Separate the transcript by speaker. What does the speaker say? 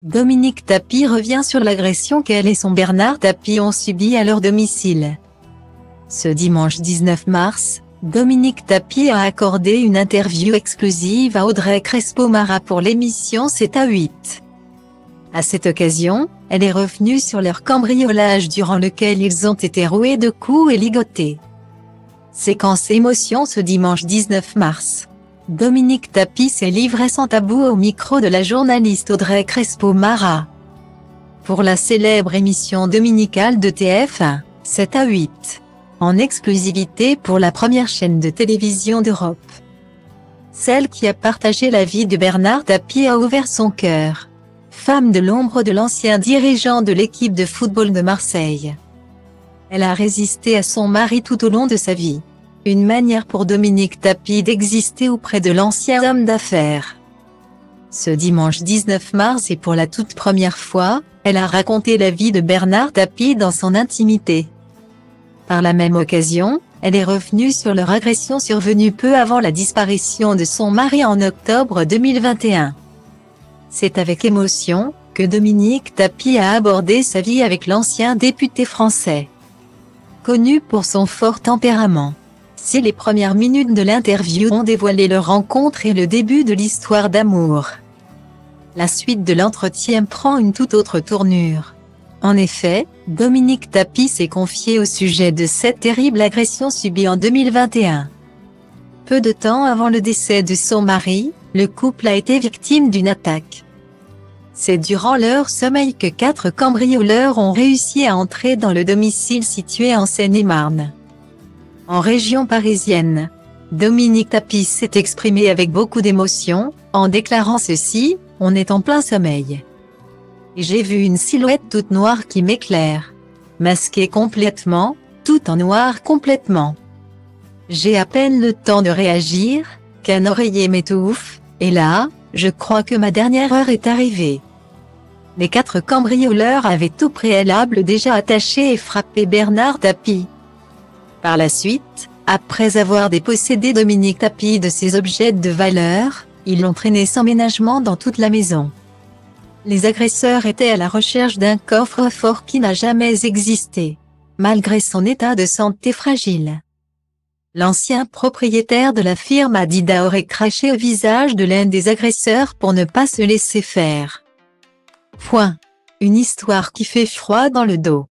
Speaker 1: Dominique Tapie revient sur l'agression qu'elle et son Bernard Tapie ont subie à leur domicile. Ce dimanche 19 mars, Dominique Tapie a accordé une interview exclusive à Audrey Crespo-Mara pour l'émission 7 à 8. À cette occasion, elle est revenue sur leur cambriolage durant lequel ils ont été roués de coups et ligotés. Séquence émotion ce dimanche 19 mars. Dominique Tapie s'est livré sans tabou au micro de la journaliste Audrey Crespo-Mara. Pour la célèbre émission dominicale de TF1, 7 à 8. En exclusivité pour la première chaîne de télévision d'Europe. Celle qui a partagé la vie de Bernard Tapie a ouvert son cœur. Femme de l'ombre de l'ancien dirigeant de l'équipe de football de Marseille. Elle a résisté à son mari tout au long de sa vie. Une manière pour Dominique Tapie d'exister auprès de l'ancien homme d'affaires. Ce dimanche 19 mars et pour la toute première fois, elle a raconté la vie de Bernard Tapie dans son intimité. Par la même occasion, elle est revenue sur leur agression survenue peu avant la disparition de son mari en octobre 2021. C'est avec émotion que Dominique Tapie a abordé sa vie avec l'ancien député français. Connu pour son fort tempérament. Si les premières minutes de l'interview ont dévoilé leur rencontre et le début de l'histoire d'amour, la suite de l'entretien prend une toute autre tournure. En effet, Dominique Tapie s'est confiée au sujet de cette terrible agression subie en 2021. Peu de temps avant le décès de son mari, le couple a été victime d'une attaque. C'est durant leur sommeil que 4 cambrioleurs ont réussi à entrer dans le domicile situé en Seine-et-Marne, en région parisienne. Dominique Tapie s'est exprimé avec beaucoup d'émotion, en déclarant ceci: « On est en plein sommeil. J'ai vu une silhouette toute noire qui m'éclaire. Masquée complètement, tout en noir complètement. J'ai à peine le temps de réagir, qu'un oreiller m'étouffe, et là, je crois que ma dernière heure est arrivée. » Les 4 cambrioleurs avaient au préalable déjà attaché et frappé Bernard Tapie. Par la suite, après avoir dépossédé Dominique Tapie de ses objets de valeur, ils l'ont traîné sans ménagement dans toute la maison. Les agresseurs étaient à la recherche d'un coffre-fort qui n'a jamais existé, malgré son état de santé fragile. L'ancien propriétaire de la firme Adidas aurait craché au visage de l'un des agresseurs pour ne pas se laisser faire. Une histoire qui fait froid dans le dos.